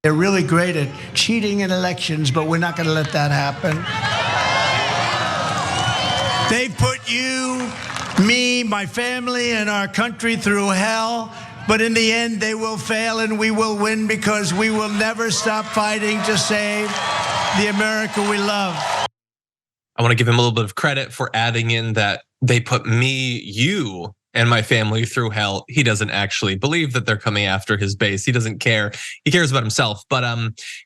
They're really great at cheating in elections, but we're not going to let that happen. They put you, me, my family, and our country through hell, but in the end, they will fail and we will win because we will never stop fighting to save the America we love. I want to give him a little bit of credit for adding in that they put me, you, and my family through hell. He doesn't actually believe that they're coming after his base. He doesn't care. He cares about himself. But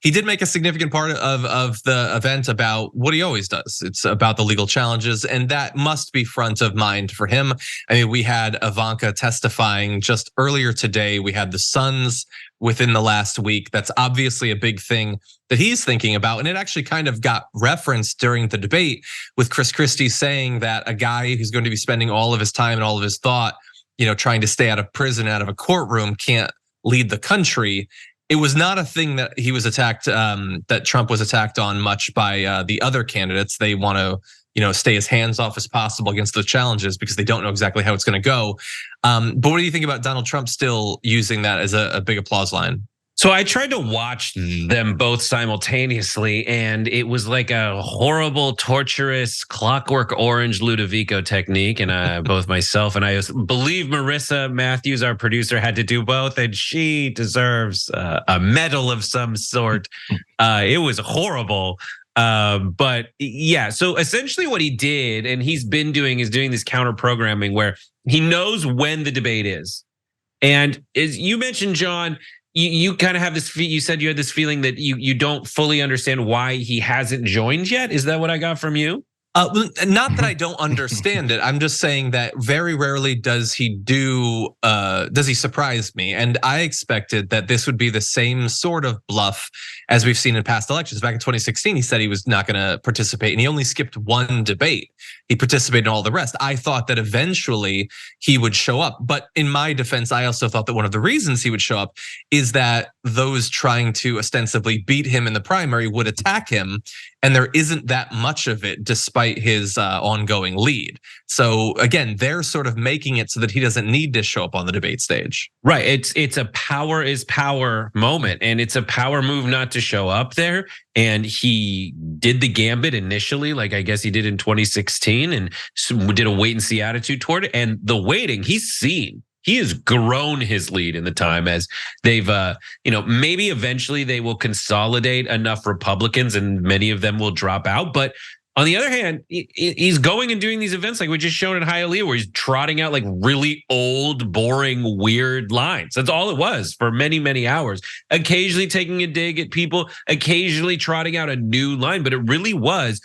he did make a significant part of the event about what he always does. It's about the legal challenges, and that must be front of mind for him. I mean, we had Ivanka testifying just earlier today. We had the sons within the last week. That's obviously a big thing that he's thinking about. And it actually kind of got referenced during the debate with Chris Christie saying that a guy who's going to be spending all of his time and all of his thought, trying to stay out of prison, out of a courtroom, can't lead the country. It was not a thing that he was attacked, that Trump was attacked on much by the other candidates. They want to, stay as hands off as possible against the challenges because they don't know exactly how it's going to go. But what do you think about Donald Trump still using that as a big applause line? So I tried to watch them both simultaneously, and it was like a horrible, torturous Clockwork Orange Ludovico technique. And both myself and I believe Marissa Matthews, our producer, had to do both, and she deserves a medal of some sort. It was horrible. But yeah, so essentially what he did, and he's been doing, is doing this counter programming where he knows when the debate is. And as you mentioned, John, you kind of have this, you said you had this feeling that you don't fully understand why he hasn't joined yet. Is that what I got from you? Not that I don't understand it. I'm just saying that very rarely does he surprise me. And I expected that this would be the same sort of bluff as we've seen in past elections. Back in 2016, he said he was not gonna participate, and he only skipped one debate. He participated in all the rest. I thought that eventually he would show up. But in my defense, I also thought that one of the reasons he would show up is that those trying to ostensibly beat him in the primary would attack him. And there isn't that much of it despite his ongoing lead. So again, they're sort of making it so that he doesn't need to show up on the debate stage. Right, it's a power is power moment, and it's a power move not to show up there. And he did the gambit initially, like I guess he did in 2016, and did a wait and see attitude toward it. And the waiting, he's seen. He has grown his lead in the time as they've, maybe eventually they will consolidate enough Republicans and many of them will drop out. But on the other hand, he's going and doing these events like we just shown in Hialeah, where he's trotting out like really old, boring, weird lines. That's all it was for many, many hours. Occasionally taking a dig at people, occasionally trotting out a new line, but it really was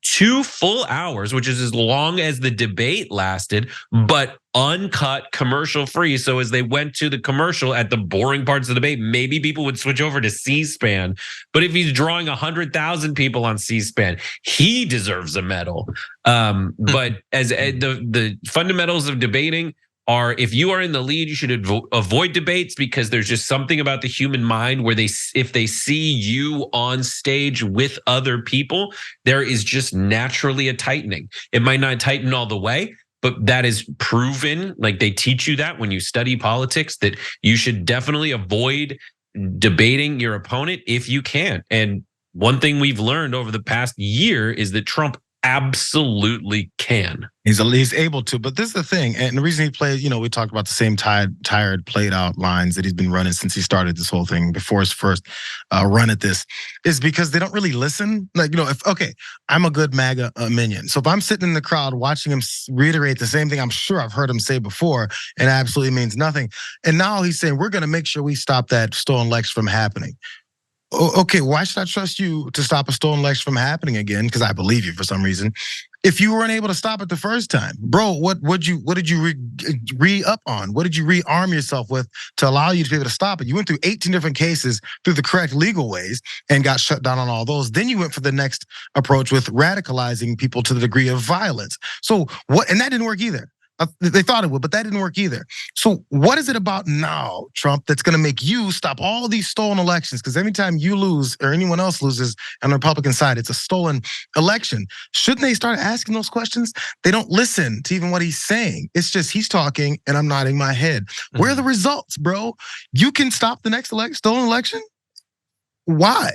2 full hours, which is as long as the debate lasted, but uncut, commercial free. So as they went to the commercial at the boring parts of the debate, maybe people would switch over to C-SPAN. But if he's drawing 100,000 people on C-SPAN, he deserves a medal. But as the fundamentals of debating are, if you are in the lead, you should avoid debates, because there's just something about the human mind where if they see you on stage with other people, there is just naturally a tightening. It might not tighten all the way, but that is proven. Like they teach you that when you study politics, that you should definitely avoid debating your opponent if you can. And one thing we've learned over the past year is that Trump absolutely can. He's able to, but this is the thing, and the reason he played, we talked about the same tired, played out lines that he's been running since he started this whole thing before his first run at this, is because they don't really listen. Like, okay, I'm a good MAGA minion. So if I'm sitting in the crowd watching him reiterate the same thing I'm sure I've heard him say before, and it absolutely means nothing. And now he's saying, we're gonna make sure we stop that stolen election from happening. Okay, why should I trust you to stop a stolen election from happening again? Because I believe you for some reason. If you weren't able to stop it the first time, bro, what did you re-up on? What did you rearm yourself with to allow you to be able to stop it? You went through 18 different cases through the correct legal ways and got shut down on all those. Then you went for the next approach with radicalizing people to the degree of violence. So what? And that didn't work either. They thought it would, but that didn't work either. So what is it about now, Trump, that's gonna make you stop all these stolen elections? Because every time you lose or anyone else loses on the Republican side, it's a stolen election. Shouldn't they start asking those questions? They don't listen to even what he's saying. It's just he's talking and I'm nodding my head. Where are the results, bro? You can stop the next stolen election? why?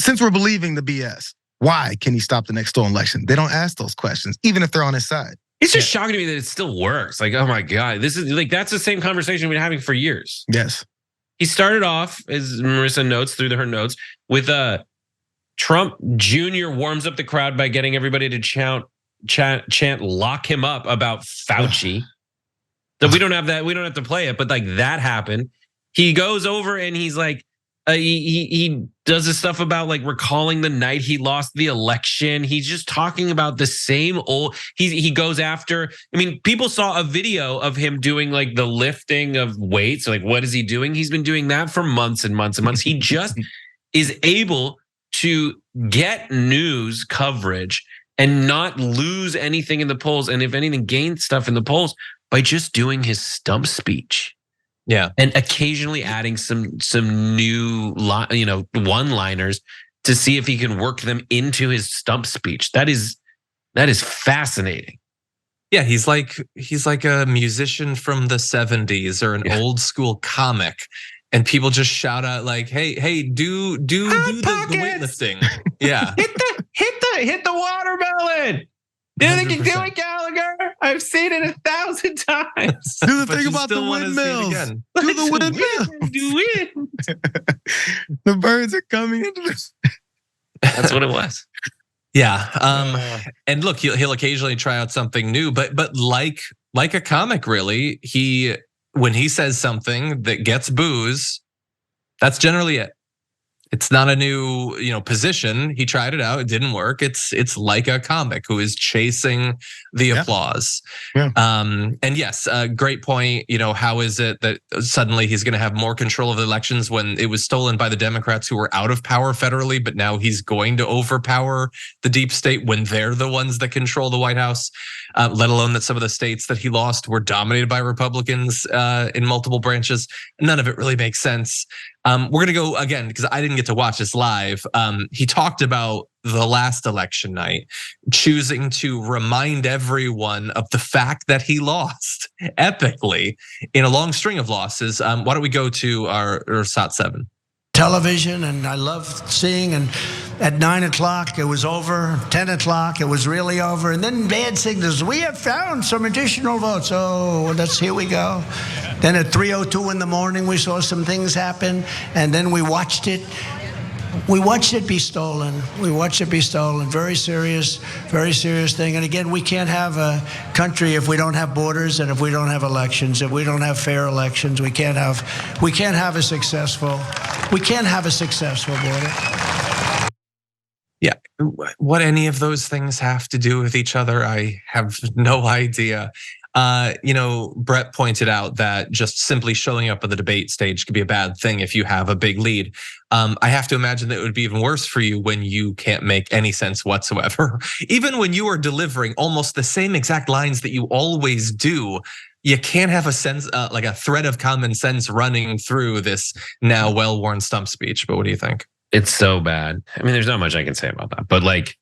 Since we're believing the BS, why can he stop the next stolen election? They don't ask those questions, even if they're on his side. It's just shocking to me that it still works. Like, oh my God, this is like, that's the same conversation we've been having for years. Yes. He started off, as Marissa notes through her notes, with Trump Jr. warms up the crowd by getting everybody to chant lock him up about Fauci. So we don't have that. We don't have to play it, but like that happened. He goes over and he's like, he does this stuff about like recalling the night he lost the election. He's just talking about the same old. He goes after. I mean, people saw a video of him doing like the lifting of weights. Like, what is he doing? He's been doing that for months and months and months. He just is able to get news coverage and not lose anything in the polls, and if anything, gain stuff in the polls by just doing his stump speech. Yeah, and occasionally adding some new one-liners to see if he can work them into his stump speech. That is fascinating. Yeah, he's like a musician from the 70s or an old school comic, and people just shout out like, "Hey, do the weightlifting." Yeah, hit the watermelon. Do you think you do it, Gallagher? I've seen it 1,000 times. Do the thing about the windmills. Do the windmills. Do it. The birds are coming into this. That's what it was. Yeah. And look, he'll occasionally try out something new, but like a comic, really, when he says something that gets boos, that's generally it. It's not a new, position. He tried it out. It didn't work. It's like a comic who is chasing the applause. Yeah. And yes, great point. How is it that suddenly he's going to have more control of the elections when it was stolen by the Democrats who were out of power federally, but now he's going to overpower the deep state when they're the ones that control the White House, let alone that some of the states that he lost were dominated by Republicans in multiple branches. None of it really makes sense. We're going to go again, because I didn't get to watch this live. He talked about the last election night, choosing to remind everyone of the fact that he lost epically in a long string of losses. Why don't we go to our SOT 7? Television, and I love seeing, and at 9 o'clock it was over, 10 o'clock it was really over, and then bad signals, we have found some additional votes. Oh, here we go. Then at 3:02 in the morning we saw some things happen, and then we watched it be stolen. We watched it be stolen. Very serious thing. And again, we can't have a country if we don't have borders and if we don't have elections. If we don't have fair elections, we can't have a successful border. Yeah, what any of those things have to do with each other, I have no idea. Brett pointed out that just simply showing up at the debate stage could be a bad thing if you have a big lead. I have to imagine that it would be even worse for you when you can't make any sense whatsoever. Even when you are delivering almost the same exact lines that you always do, you can't have a sense, like a thread of common sense running through this now well-worn stump speech. But what do you think? It's so bad. I mean, there's not much I can say about that, but like,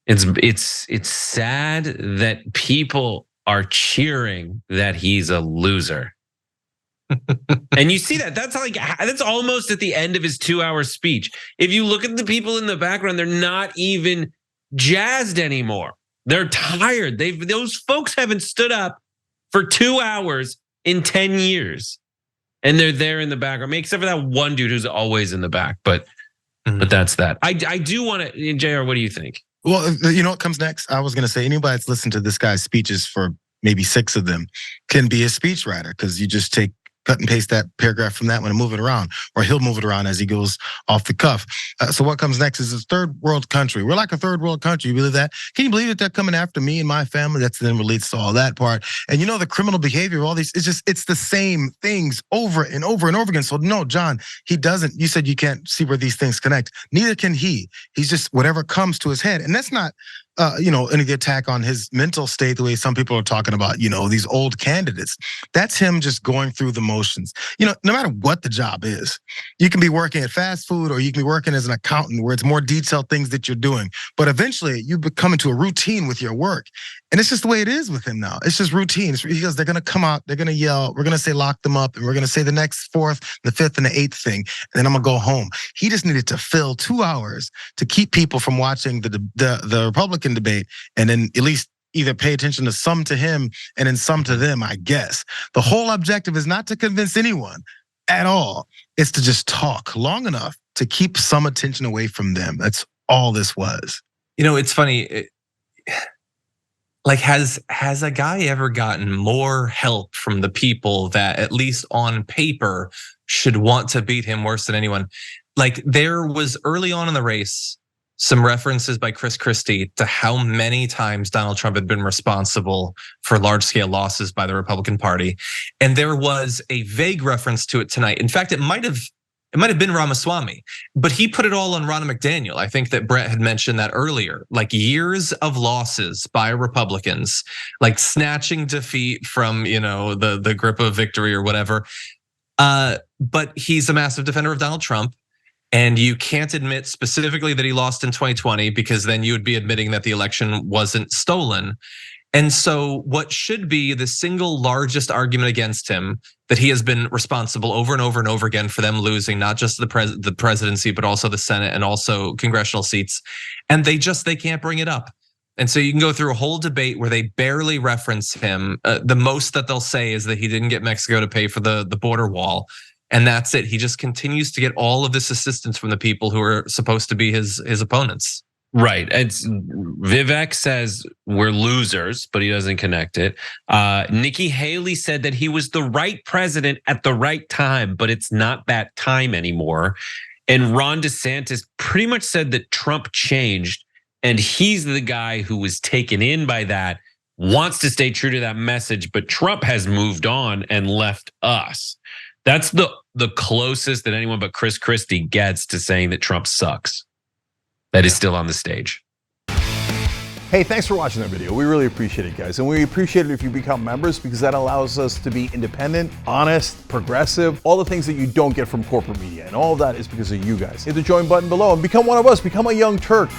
it's sad that people are cheering that he's a loser. And you see that's almost at the end of his 2-hour speech. If you look at the people in the background, they're not even jazzed anymore. They're tired. Those folks haven't stood up for 2 hours in 10 years. And they're there in the background, except for that one dude who's always in the back. But that's that. I do want to, Jayar, what do you think? Well, you know what comes next? I was going to say anybody that's listened to this guy's speeches, for maybe 6 of them, can be a speechwriter, because you just cut and paste that paragraph from that one and move it around, or he'll move it around as he goes off the cuff. So what comes next is a third world country. We're like a third world country. You believe that? Can you believe that they're coming after me and my family? That's then relates to all that part. And the criminal behavior of all these, it's the same things over and over and over again. So no, John, he doesn't. You said you can't see where these things connect. Neither can he. He's just whatever comes to his head. And that's not any attack on his mental state, the way some people are talking about, these old candidates. That's him just going through the motions. No matter what the job is, you can be working at fast food or you can be working as an accountant where it's more detailed things that you're doing. But eventually you become into a routine with your work. And it's just the way it is with him now. It's just routine. He goes, they're going to come out, they're going to yell, we're going to say lock them up, and we're going to say the next fourth, the fifth, and the eighth thing, and then I'm going to go home. He just needed to fill 2 hours to keep people from watching the Republican debate, and then at least either pay attention to some to him and then some to them, I guess. The whole objective is not to convince anyone at all. It's to just talk long enough to keep some attention away from them. That's all this was. You know, it's funny. Like, has a guy ever gotten more help from the people that, at least on paper, should want to beat him worse than anyone? Like, there was early on in the race some references by Chris Christie to how many times Donald Trump had been responsible for large-scale losses by the Republican Party. And there was a vague reference to it tonight. In fact, it might have been Ramaswamy, but he put it all on Ronna McDaniel. I think that Brett had mentioned that earlier, like years of losses by Republicans, like snatching defeat from, the grip of victory or whatever. But he's a massive defender of Donald Trump. And you can't admit specifically that he lost in 2020, because then you would be admitting that the election wasn't stolen. And so what should be the single largest argument against him, that he has been responsible over and over and over again for them losing not just the presidency, but also the Senate and also congressional seats. And they can't bring it up. And so you can go through a whole debate where they barely reference him. The most that they'll say is that he didn't get Mexico to pay for the border wall. And that's it. He just continues to get all of this assistance from the people who are supposed to be his opponents. Right. Vivek says we're losers, but he doesn't connect it. Nikki Haley said that he was the right president at the right time, but it's not that time anymore. And Ron DeSantis pretty much said that Trump changed, and he's the guy who was taken in by that, wants to stay true to that message, but Trump has moved on and left us. That's the closest that anyone but Chris Christie gets to saying that Trump sucks. That is still on the stage. Hey, thanks for watching that video. We really appreciate it, guys. And we appreciate it if you become members, because that allows us to be independent, honest, progressive, all the things that you don't get from corporate media. And all of that is because of you guys. Hit the join button below and become one of us. Become a Young Turk.